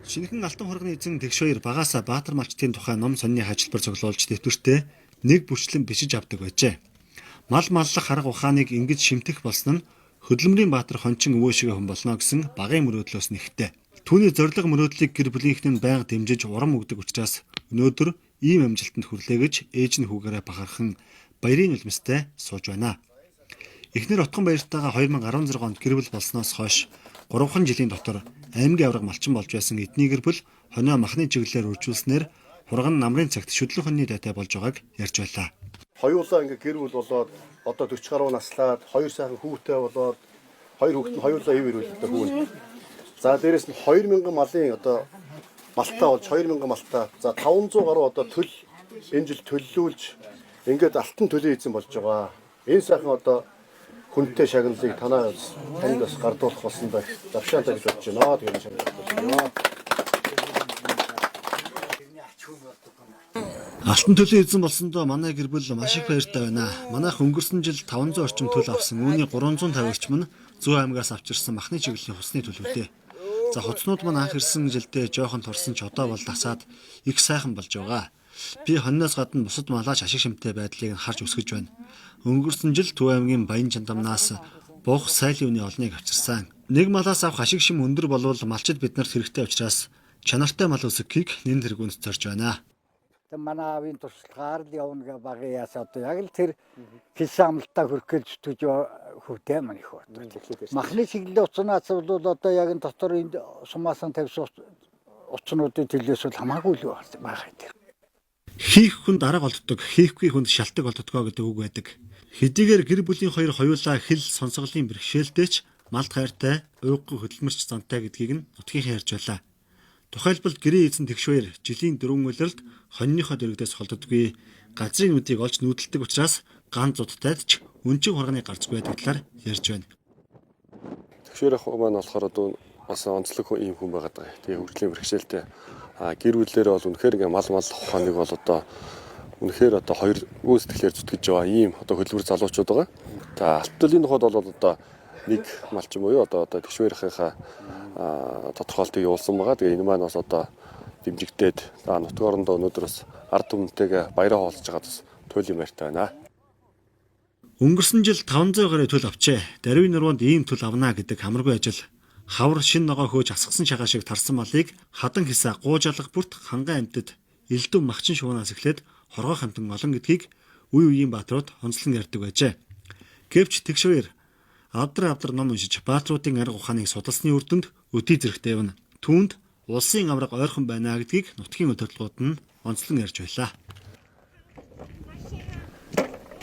Шинэхэн Алтан хоргоны эзэн Тэгш 2 багаасаа Баатар малчдын тухай ном сонины хажилбар цуглуулж дэвтэртээ нэг бүрчлэн бичиж авдаг байжээ. Мал маллах арга ухааныг ингэж шимтэх болсон нь хөдөлмөрийн Баатар хончин өвөөшигээ хүн болно гэсэн багын мөрөөдлөөс нэгтэй. Түүний зориг мөрөөдлийг гэр бүлийнхэн нь байнга дэмжиж урам өгдөг учраас өнөөдөр ийм амжилтанд хүрлээ гэж ээж нь хүүгээрээ бахархан баярын нулимстай сууж байна. Эхнэр Отгон баяртайгаа 2016 онд гэр бүл болсноос хойш 3 жилийн дотор аймгийн авраг малчин болж байсан эдний гэр бүл хонио махны чиглэлээр үржүүлснээр хурган намрын цагт шүтлэг хоньны дайтай болж байгааг ярьж байлаа. Хоёулаа ингээ гэр бүл болоод одоо 40 гаруй наслаад 2 сайхан хүүтэй болоод 2 хүүхэд нь хоёулаа ив ирүүлдэг хүүн. За дээрэс нь 2000 малын одоо малтаа болж 2000 малтаа. За 500 гаруй одоо төл энэ жил төллүүлж ингээд алтан төлөө эзэн болж байгаа. Энэ сайхан одоо хүнтэй шагналыг танд бас гардуулах болсон байх. Завшаантай гэж бодож байна. Тэгээд шагнал. Алтан төлөө эзэн болсондоо манай гэр бүл маш их баяртай байна. Манайх өнгөрсөн жил 500 орчим төл авсан. Үүний 350 орчим нь Зүй аймгаас авчирсан махны чиглэлийн хусны төлөвтэй. За хуцнууд маань анх ирсэн жилдээ жоохон торсон ч одоо бол насаад их сайхан болж байгаа. Би хоньноос гадна бусад малаач ашиг шимтэй байдлыг харж өсгөж байна. Өнгөрсөн жил Төв аймгийн Баян Чандамнаас буух сайлын үний олныг авчирсан. Нэг малаас авах ашиг шим өндөр болвол малчид биднэрт хэрэгтэй учраас чанартай мал өсгөхийг нэн тэргүүнд зорж байна. Манай аавын туршлагаар л явна багын яас одоо яг л тэр хэлсэн амлалтаа хүрэх гэж зүтгэж хөвтэй маань их байна. Махны чиглэлийн уцнаас бол одоо яг энэ дотор энд сумаасан тавьсан уцнуудын төлөөс бол хамаагүй л байгаа юм. Хийх хүнд арга олддог, хийхгүй хүнд шалтгаан олддгоо гэдэг үг байдаг. Хэдийгээр гэр бүлийн хоёр хоёулаа хэл сонсголын бэрхшээлтэйч малд хайртай, уйггүй хөдөлмөрч зантай гэдгийг нь нутгийн ярьж байлаа. Тухайлбал гэрээ эзэн Тэгш 2 жилийн 4 улиралд хоньныхоо дэрэгдээс холддоггүй, газрын нүдийг олж нүүдэлдэг учраас ган зудтайд ч өнчин хурганы гарцгүй байдаг талаар ярьж байна. Тэгш 2 ах маань болохоор одоо бас онцлог ийм хүн байгаад байгаа. Тэгээ хөгжлийн бэрхшээлтэй гэр бүлээрээ бол үнэхээр ингээ мал ухааныг бол одоо үнэхээр одоо хоёр үүсгэлээр зүтгэж байгаа ийм одоо хөдөлмөр залуучууд байгаа. За алтан төлөвийн тухайд бол одоо нэг малчин буюу одоо Тэгш 2-ийнхаа тодорхойлтыг явуулсан байгаа. Тэгээ энэ маань бас одоо дэмжигдээд нутгийн орондоо өнөөдрөөс ард түмэнтэйгээ баяраа хуваалцаж байгаа бас туйлын баяртай байна. Өнгөрсөн жил 500 гаруй төл авчээ. Даруйн нуруунд ийм төл авнаа гэдэг хамаргүй ажил. Хавар шин ногоо хөөж асгасан шагаа шиг тарсан малыг хадан хисаа гууж алга бүрт ханган амьтад элдв махчин шуунаас эхлээд хоргоо хамтан олон гэдгийг үе үеийн бааtruуд онцлон ярьдаг байжээ. Гэвч Тэгш 2 авдар ном уншиж бааtruудын арга ухааныг судалсны үр дүнд өдий зэрэгтэй явна. Түүнд улсын авраг ойрхон байна гэдгийг нутгийн удирдлагууд нь онцлон ярьж байлаа.